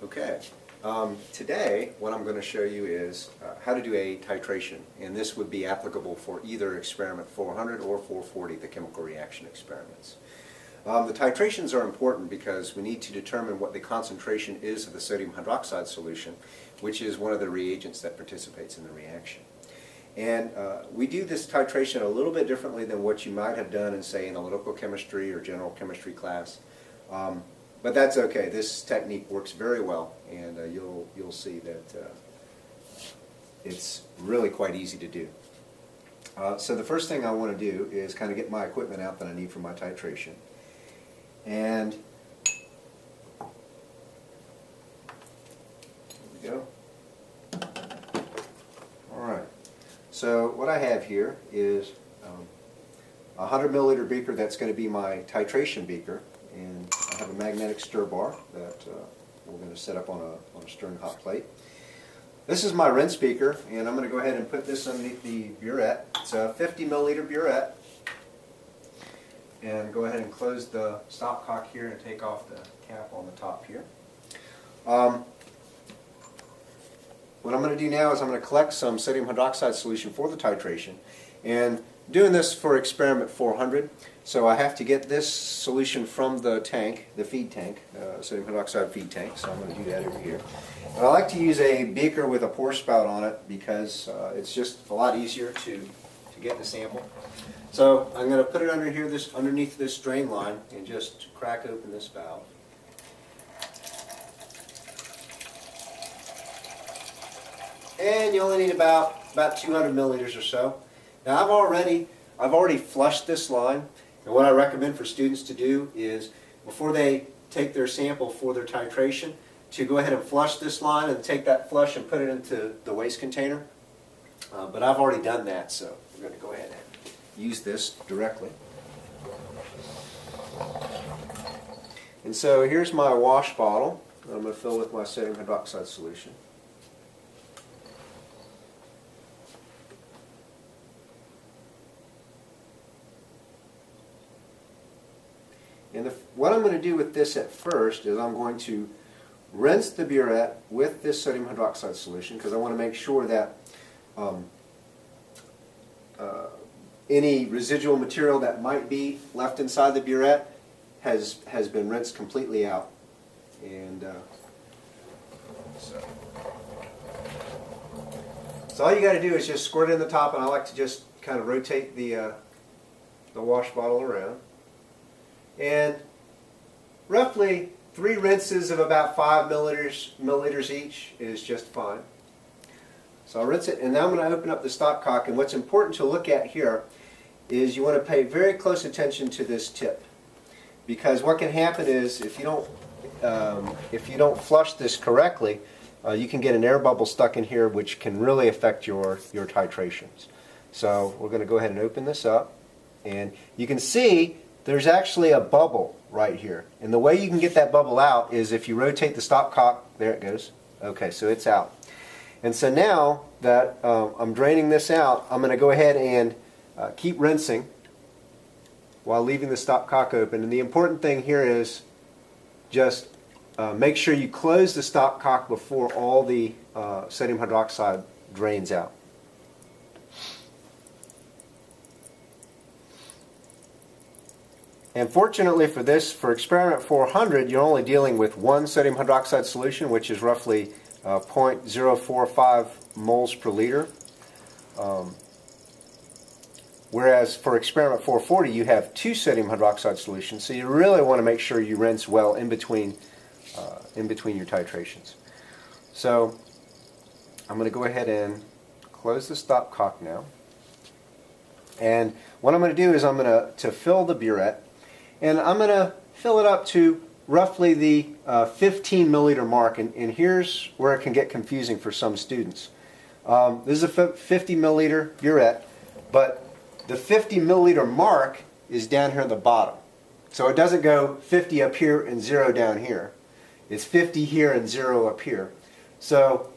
Okay, today what I'm going to show you is how to do a titration, and this would be applicable for either experiment 400 or 440, the chemical reaction experiments. The titrations are important because we need to determine what the concentration is of the sodium hydroxide solution, which is one of the reagents that participates in the reaction. And we do this titration a little bit differently than what you might have done in, say, analytical chemistry or general chemistry class. But that's okay. This technique works very well, and you'll see that it's really quite easy to do. So the first thing I want to do is kind of get my equipment out that I need for my titration. And there we go. Alright, so what I have here is a 100 milliliter beaker that's going to be my titration beaker, and I have a magnetic stir bar that we're going to set up on a stirring hot plate. This is my rinse beaker, and I'm going to go ahead and put this underneath the burette. It's a 50 milliliter burette. And go ahead and close the stopcock here and take off the cap on the top here. What I'm going to do now is I'm going to collect some sodium hydroxide solution for the titration, and doing this for experiment 400, so I have to get this solution from the tank, the feed tank, sodium hydroxide feed tank, so I'm going to do that over here. And I like to use a beaker with a pour spout on it because it's just a lot easier to get the sample. So I'm going to put it under here, underneath this drain line, and just crack open this valve. And you only need about 200 milliliters or so. Now I've already flushed this line, and what I recommend for students to do is before they take their sample for their titration, to go ahead and flush this line and take that flush and put it into the waste container. But I've already done that, so we're going to go ahead and use this directly. And so here's my wash bottle that I'm going to fill with my sodium hydroxide solution. And what I'm going to do with this at first is I'm going to rinse the burette with this sodium hydroxide solution, because I want to make sure that any residual material that might be left inside the burette has been rinsed completely out. And so all you got to do is just squirt it in the top, and I like to just kind of rotate the wash bottle around. And roughly 3 rinses of about 5 milliliters each is just fine. So I'll rinse it, and now I'm going to open up the stopcock, and what's important to look at here is you want to pay very close attention to this tip, because what can happen is if you don't flush this correctly, you can get an air bubble stuck in here, which can really affect your titrations. So we're going to go ahead and open this up, and you can see there's actually a bubble right here, and the way you can get that bubble out is if you rotate the stopcock. There it goes. Okay, so it's out. And so now that I'm draining this out, I'm going to go ahead and keep rinsing while leaving the stopcock open. And the important thing here is just make sure you close the stopcock before all the sodium hydroxide drains out. And fortunately for this, for experiment 400, you're only dealing with one sodium hydroxide solution, which is roughly 0.045 moles per liter. Whereas for experiment 440, you have 2 sodium hydroxide solutions, so you really want to make sure you rinse well in between your titrations. So I'm going to go ahead and close the stopcock now. And what I'm going to do is I'm going to fill the burette, and I'm going to fill it up to roughly the 15 milliliter mark, and here's where it can get confusing for some students. This is a 50 milliliter burette, but the 50 milliliter mark is down here at the bottom. So it doesn't go 50 up here and 0 down here. It's 50 here and 0 up here. So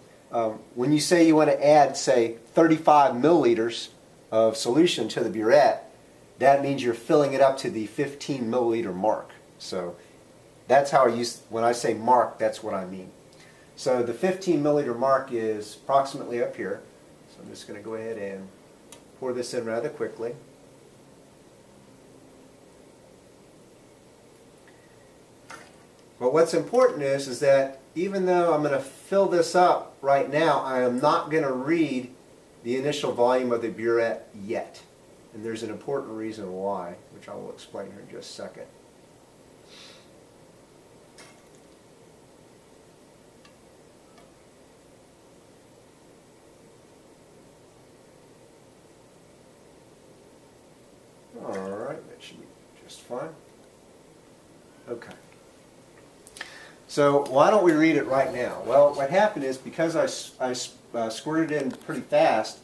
when you say you want to add, say, 35 milliliters of solution to the burette, that means you're filling it up to the 15 milliliter mark. So that's how I use, when I say mark, that's what I mean. So the 15 milliliter mark is approximately up here. So I'm just going to go ahead and pour this in rather quickly. But what's important is that even though I'm going to fill this up right now, I am not going to read the initial volume of the burette yet. And there's an important reason why, which I will explain here in just a second. Alright, that should be just fine. Okay. So why don't we read it right now? Well, what happened is because I squirted it in pretty fast,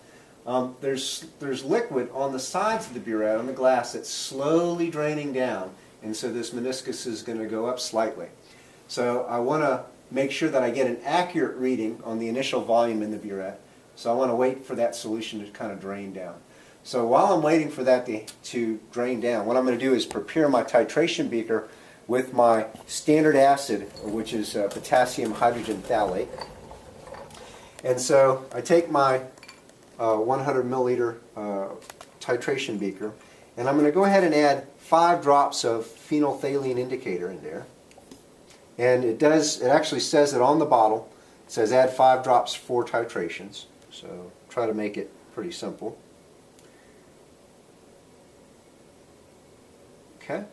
there's liquid on the sides of the burette, on the glass, that's slowly draining down, and so this meniscus is going to go up slightly. So I want to make sure that I get an accurate reading on the initial volume in the burette, so I want to wait for that solution to kind of drain down. So while I'm waiting for that to drain down, what I'm going to do is prepare my titration beaker with my standard acid, which is potassium hydrogen phthalate. And so I take my 100 milliliter titration beaker, and I'm going to go ahead and add 5 drops of phenolphthalein indicator in there. And it actually says it on the bottle. It says add 5 drops for titrations. So try to make it pretty simple. Okay.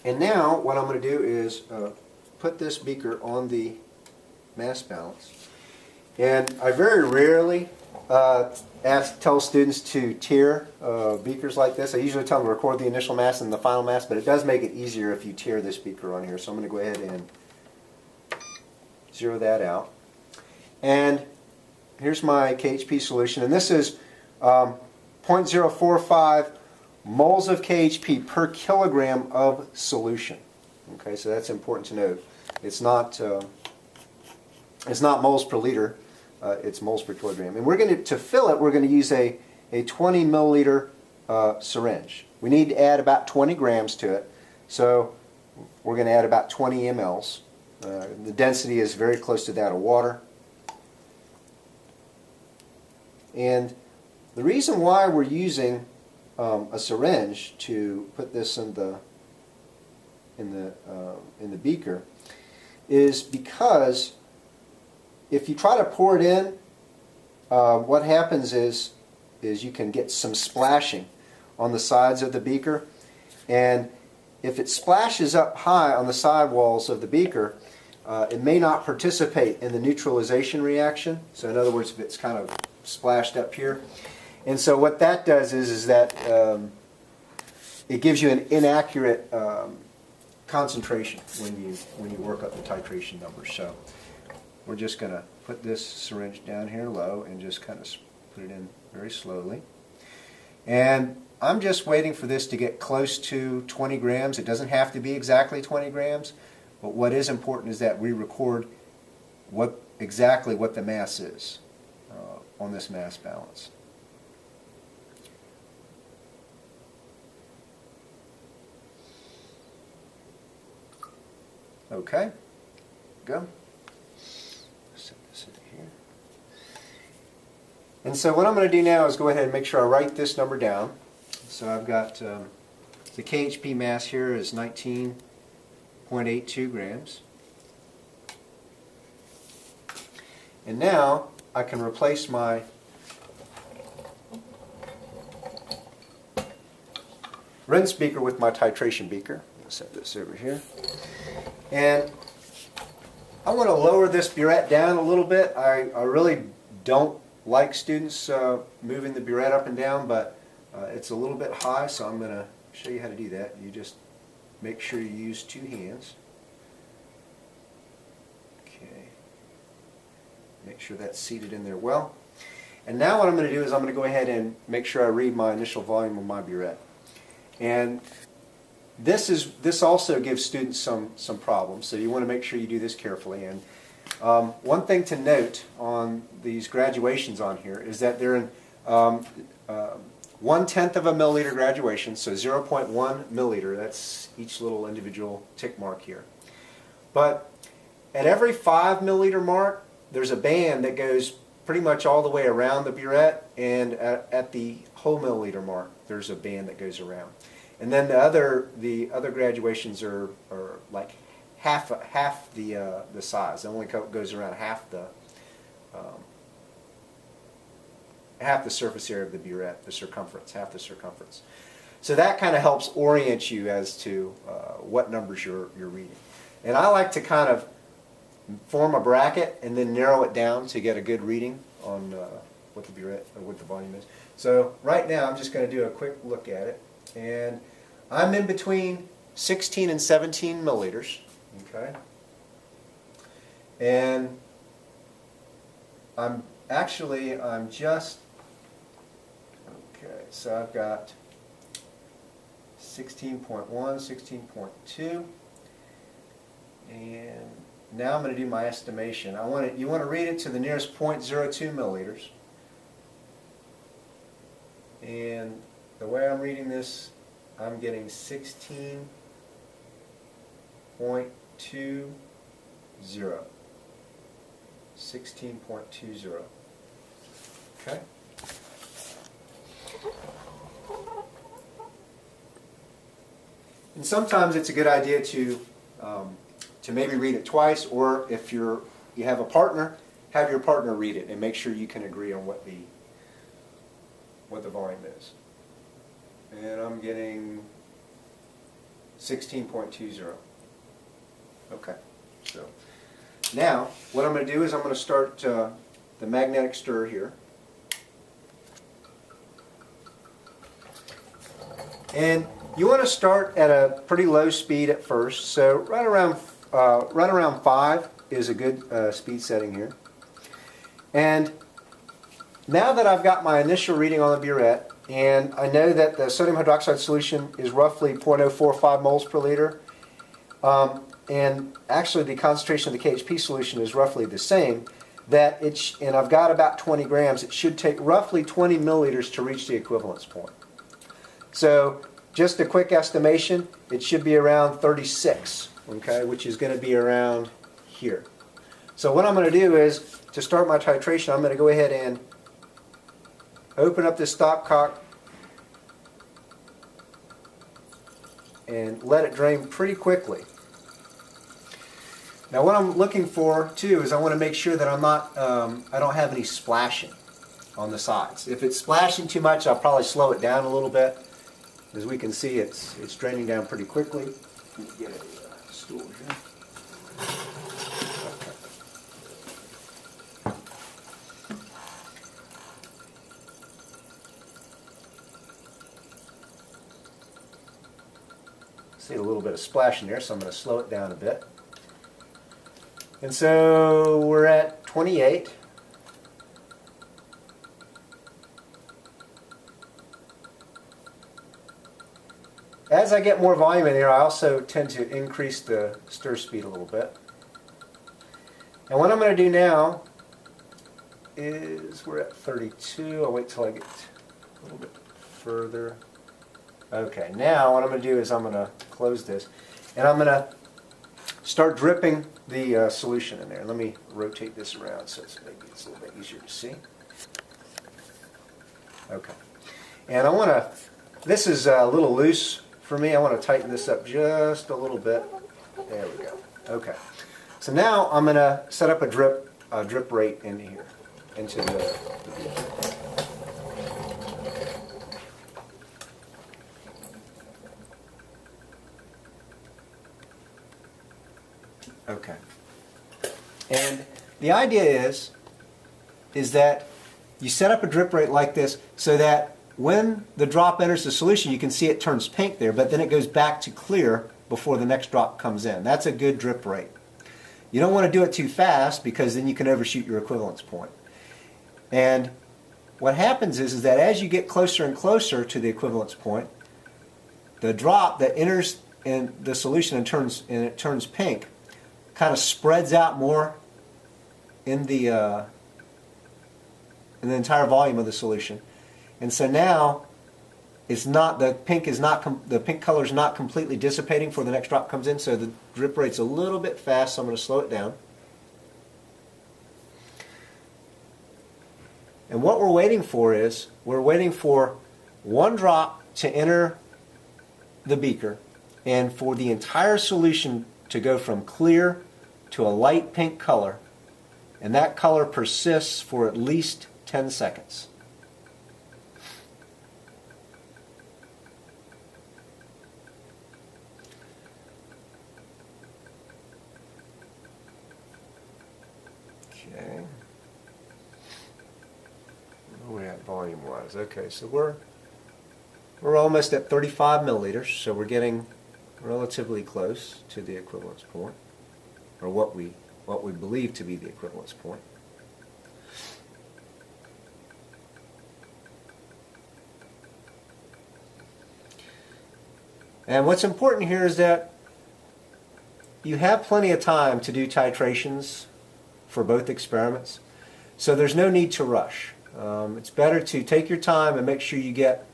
And now what I'm going to do is put this beaker on mass balance. And I very rarely tell students to tier beakers like this. I usually tell them to record the initial mass and the final mass, but it does make it easier if you tier this beaker on here. So I'm going to go ahead and zero that out. And here's my KHP solution, and this is 0.045 moles of KHP per kilogram of solution. Okay, so that's important to note. It's not moles per liter. It's moles per kilogram. And we're going to fill it, we're going to use a 20 milliliter syringe. We need to add about 20 grams to it. So we're going to add about 20 mLs. The density is very close to that of water. And the reason why we're using a syringe to put this in the beaker is because if you try to pour it in, what happens is you can get some splashing on the sides of the beaker, and if it splashes up high on the side walls of the beaker, it may not participate in the neutralization reaction. So in other words, if it's kind of splashed up here. And so what that does is that it gives you an inaccurate concentration when you work up the titration numbers. So we're just going to put this syringe down here low and just kind of put it in very slowly. And I'm just waiting for this to get close to 20 grams. It doesn't have to be exactly 20 grams, but what is important is that we record exactly what the mass is on this mass balance. Okay, go. Set this in here. And so what I'm going to do now is go ahead and make sure I write this number down. So I've got the KHP mass here is 19.82 grams. And now I can replace my rinse beaker with my titration beaker. I'll set this over here. And I want to lower this burette down a little bit. I really don't like students moving the burette up and down, but it's a little bit high, so I'm going to show you how to do that. You just make sure you use 2 hands. Okay. Make sure that's seated in there well. And now what I'm going to do is I'm going to go ahead and make sure I read my initial volume of my burette. And this also gives students some problems, so you want to make sure you do this carefully. And one thing to note on these graduations on here is that they're in 1/10 of a milliliter graduation, so 0.1 milliliter. That's each little individual tick mark here. But at every 5 milliliter mark, there's a band that goes pretty much all the way around the burette, and at the whole milliliter mark, there's a band that goes around. And then the other graduations are like half the size. It only goes around half the surface area of the burette, the circumference, half the circumference. So that kind of helps orient you as to what numbers you're reading. And I like to kind of form a bracket and then narrow it down to get a good reading on what the burette or what the volume is. So right now I'm just going to do a quick look at it, and I'm in between 16 and 17 milliliters. Okay, and I'm just okay. So I've got 16.1, 16.2, and now I'm going to do my estimation. You want to read it to the nearest 0.02 milliliters. And the way I'm reading this, I'm getting 16.20. 16.20. Okay? And sometimes it's a good idea to maybe read it twice, or if you have a partner, have your partner read it and make sure you can agree on what the volume is. And I'm getting 16.20. Okay, so now what I'm going to do is I'm going to start the magnetic stir here. And you want to start at a pretty low speed at first, so right around 5 is a good speed setting here. And now that I've got my initial reading on the burette, and I know that the sodium hydroxide solution is roughly 0.045 moles per liter, and actually the concentration of the KHP solution is roughly the same, and I've got about 20 grams, it should take roughly 20 milliliters to reach the equivalence point. So just a quick estimation, it should be around 36, okay, which is going to be around here. So what I'm going to do is, to start my titration, I'm going to go ahead and open up this stopcock and let it drain pretty quickly. Now what I'm looking for too is I want to make sure that I don't have any splashing on the sides. If it's splashing too much, I'll probably slow it down a little bit. As we can see, it's draining down pretty quickly. Let me get a stool here. See a little bit of splash in there, so I'm going to slow it down a bit. And so we're at 28. As I get more volume in here, I also tend to increase the stir speed a little bit. And what I'm going to do now is we're at 32. I'll wait till I get a little bit further. Okay, now what I'm going to do is I'm going to close this, and I'm going to start dripping the solution in there. Let me rotate this around so maybe it's a little bit easier to see. Okay, and this is a little loose for me. I want to tighten this up just a little bit. There we go. Okay, so now I'm going to set up a drip rate in here, into the Okay. And the idea is that you set up a drip rate like this so that when the drop enters the solution, you can see it turns pink there, but then it goes back to clear before the next drop comes in. That's a good drip rate. You don't want to do it too fast because then you can overshoot your equivalence point. And what happens is that as you get closer and closer to the equivalence point, the drop that enters in the solution and it turns pink kind of spreads out more in the entire volume of the solution. And so now it's not, the pink is not, the pink color is not completely dissipating before the next drop comes in, so the drip rate's a little bit fast, so I'm going to slow it down. And what we're waiting for is, we're waiting for one drop to enter the beaker and for the entire solution to go from clear to a light pink color, and that color persists for at least 10 seconds. Okay. Where are we at volume-wise? Okay, so we're almost at 35 milliliters, so we're getting relatively close to the equivalence point, or what we believe to be the equivalence point. And what's important here is that you have plenty of time to do titrations for both experiments, so there's no need to rush. It's better to take your time and make sure you get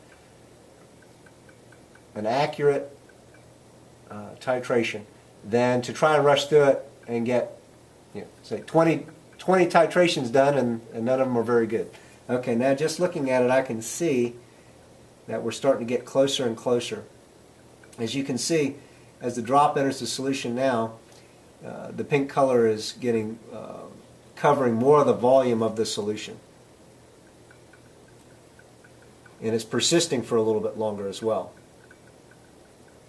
an accurate titration than to try and rush through it and get, say 20 titrations done and none of them are very good. Okay, now just looking at it, I can see that we're starting to get closer and closer. As you can see, as the drop enters the solution now, the pink color is getting covering more of the volume of the solution. And it's persisting for a little bit longer as well.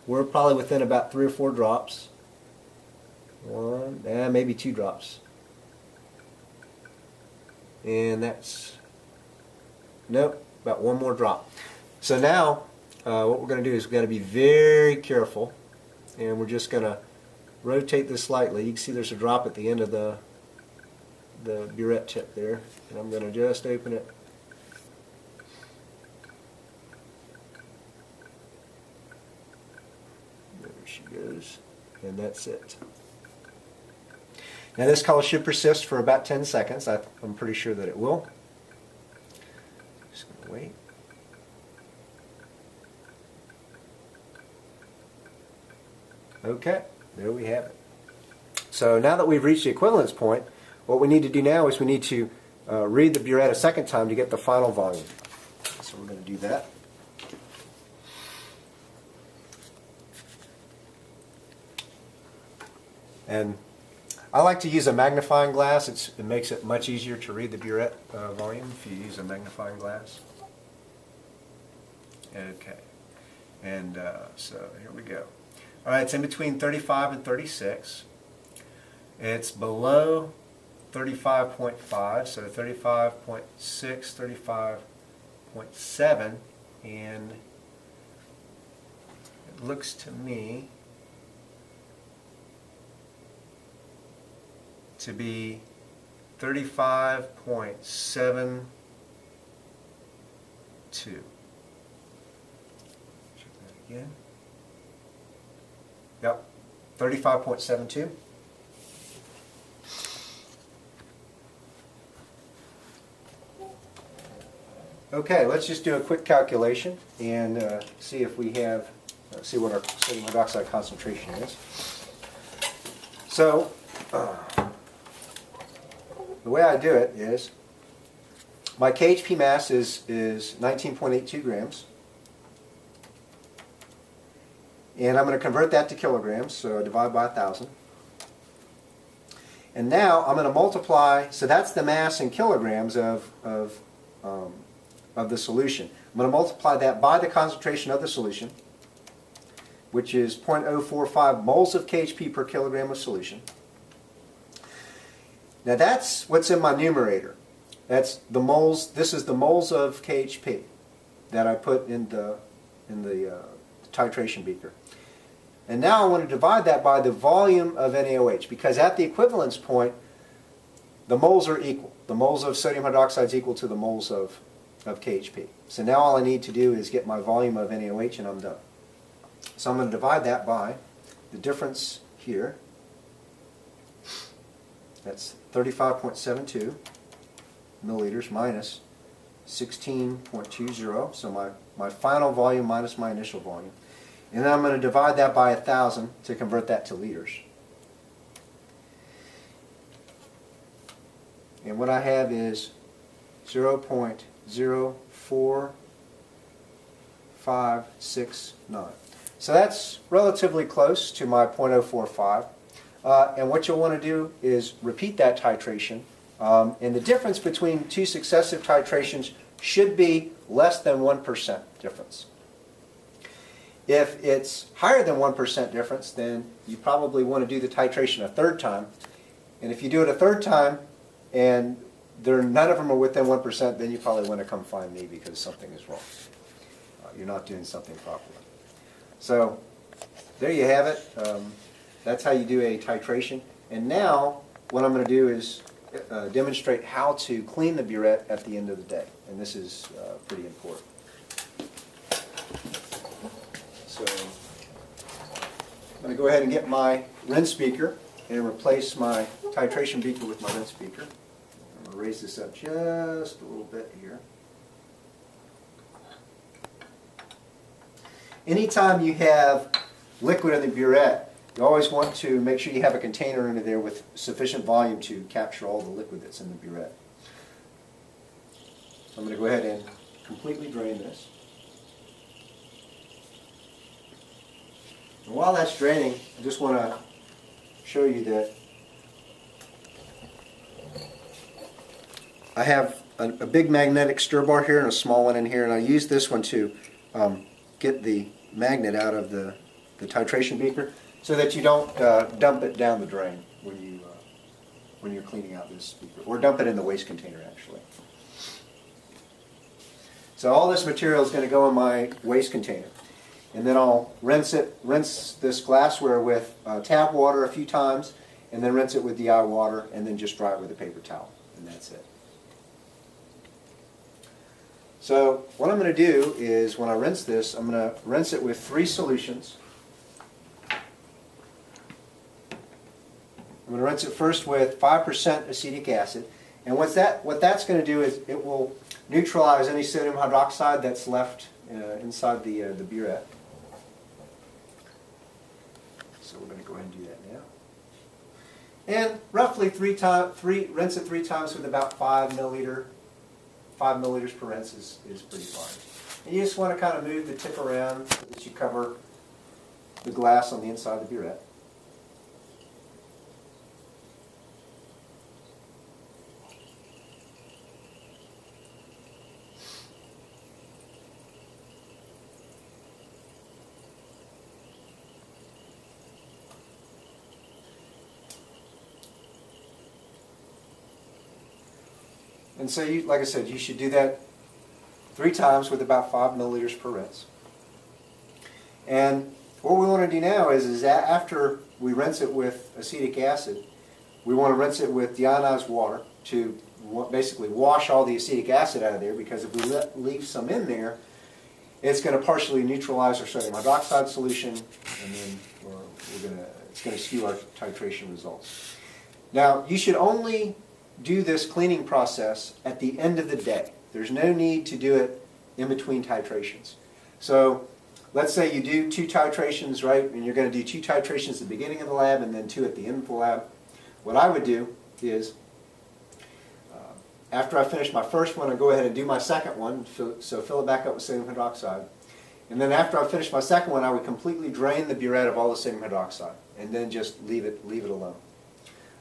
We're probably within about 3 or 4 drops. One, maybe 2 drops. And that's, nope, about 1 more drop. So now, what we're going to do is we're going to be very careful, and we're just going to rotate this slightly. You can see there's a drop at the end of the burette tip there, and I'm going to just open it. There she goes, and that's it. Now this color should persist for about 10 seconds. I'm pretty sure that it will. Just going to wait. Okay, there we have it. So now that we've reached the equivalence point, what we need to do now is we need to read the burette a second time to get the final volume. So we're going to do that. And I like to use a magnifying glass. It makes it much easier to read the burette volume if you use a magnifying glass. Okay, and so here we go. All right, it's in between 35 and 36. It's below 35.5, so 35.6, 35.7, and it looks to me to be 35.72. Check that again. Yep, 35.72. Okay, let's just do a quick calculation and see if we have, see what our sodium hydroxide concentration is. So, the way I do it is, my KHP mass is 19.82 grams. And I'm going to convert that to kilograms, so I divide by 1,000. And now I'm going to multiply, so that's the mass in kilograms of the solution. I'm going to multiply that by the concentration of the solution, which is 0.045 moles of KHP per kilogram of solution. Now that's what's in my numerator. That's the moles. This is the moles of KHP that I put in the titration beaker. And now I want to divide that by the volume of NaOH, because at the equivalence point, the moles are equal. The moles of sodium hydroxide is equal to the moles of KHP. So now all I need to do is get my volume of NaOH and I'm done. So I'm going to divide that by the difference here. That's 35.72 milliliters minus 16.20, so my final volume minus my initial volume. And then I'm going to divide that by 1,000 to convert that to liters. And what I have is 0.04569. So that's relatively close to my 0.045. And what you'll want to do is repeat that titration. And the difference between two successive titrations should be less than 1% difference. If it's higher than 1% difference, then you probably want to do the titration a third time. And if you do it a third time and none of them are within 1%, then you probably want to come find me because something is wrong. You're not doing something properly. So there you have it. That's how you do a titration. And now what I'm going to do is demonstrate how to clean the burette at the end of the day. And this is pretty important. So I'm going to go ahead and get my rinse beaker and replace my titration beaker with my rinse beaker. I'm going to raise this up just a little bit here. Anytime you have liquid in the burette, you always want to make sure you have a container under there with sufficient volume to capture all the liquid that's in the burette. So I'm going to go ahead and completely drain this. And while that's draining, I just want to show you that I have a big magnetic stir bar here and a small one in here, and I use this one to get the magnet out of the titration beaker so that you don't dump it down the drain when you're cleaning out this beaker, or dump it in the waste container actually. So all this material is going to go in my waste container, and then I'll rinse this glassware with tap water a few times, and then rinse it with DI water, and then just dry it with a paper towel, and that's it. So what I'm going to do is, when I rinse this, I'm going to rinse it with 3 solutions. I'm going to rinse it first with 5% acetic acid, and what that's going to do is it will neutralize any sodium hydroxide that's left inside the burette. So we're going to go ahead and do that now. And roughly rinse it 3 times with about 5 milliliters per rinse is pretty fine. And you just want to kind of move the tip around so that you cover the glass on the inside of the burette. And so, like I said, you should do that 3 times with about 5 milliliters per rinse. And what we want to do now is after we rinse it with acetic acid, we want to rinse it with deionized water to basically wash all the acetic acid out of there, because if we leave some in there, it's going to partially neutralize our sodium hydroxide solution, and then it's going to skew our titration results. Now, you should only do this cleaning process at the end of the day. There's no need to do it in between titrations. So let's say you do 2 titrations, right? And you're going to do 2 titrations at the beginning of the lab and then 2 at the end of the lab. What I would do is, after I finish my first one, I go ahead and do my second one, so fill it back up with sodium hydroxide. And then after I finish my second one, I would completely drain the burette of all the sodium hydroxide, and then just leave it alone.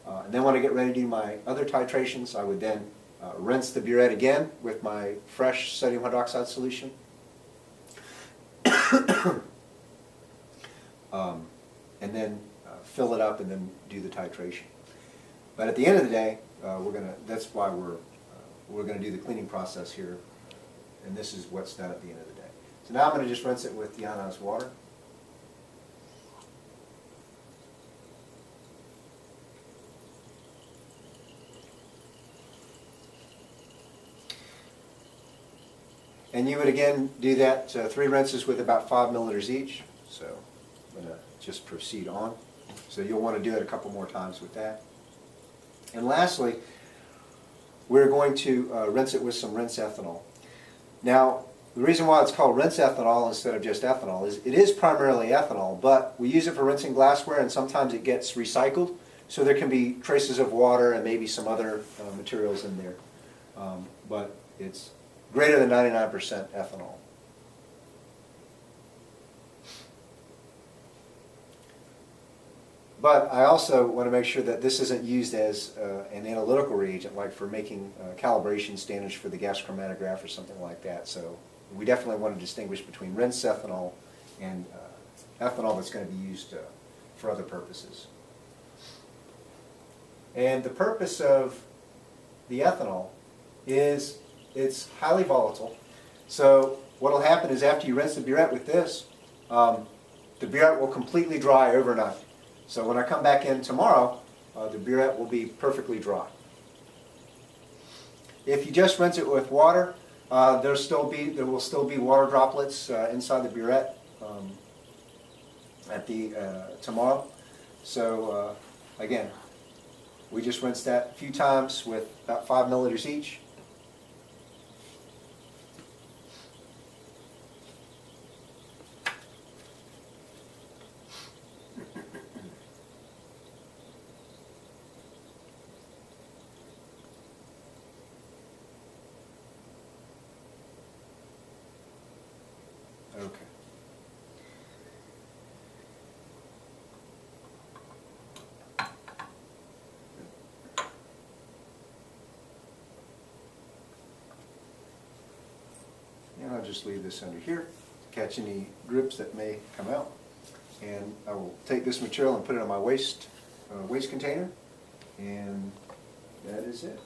And then when I get ready to do my other titrations, I would then rinse the burette again with my fresh sodium hydroxide solution. And then fill it up and then do the titration. But at the end of the day, that's why we're going to do the cleaning process here, and this is what's done at the end of the day. So now I'm going to just rinse it with deionized water. And you would again do that 3 rinses with about 5 milliliters each. So I'm going to just proceed on. So you'll want to do it a couple more times with that. And lastly, we're going to rinse it with some rinse ethanol. Now, the reason why it's called rinse ethanol instead of just ethanol is it is primarily ethanol, but we use it for rinsing glassware, and sometimes it gets recycled, so there can be traces of water and maybe some other materials in there. But it's greater than 99% ethanol. But I also want to make sure that this isn't used as an analytical reagent, like for making calibration standards for the gas chromatograph or something like that. So we definitely want to distinguish between rinsed ethanol and ethanol that's going to be used for other purposes. And the purpose of the ethanol is it's highly volatile. So what will happen is after you rinse the burette with this, the burette will completely dry overnight. So when I come back in tomorrow, the burette will be perfectly dry. If you just rinse it with water, there will still be water droplets inside the burette tomorrow. So again, we just rinse that a few times with about 5 milliliters each. Okay. And I'll just leave this under here to catch any drips that may come out. And I will take this material and put it in my waste container, and that is it.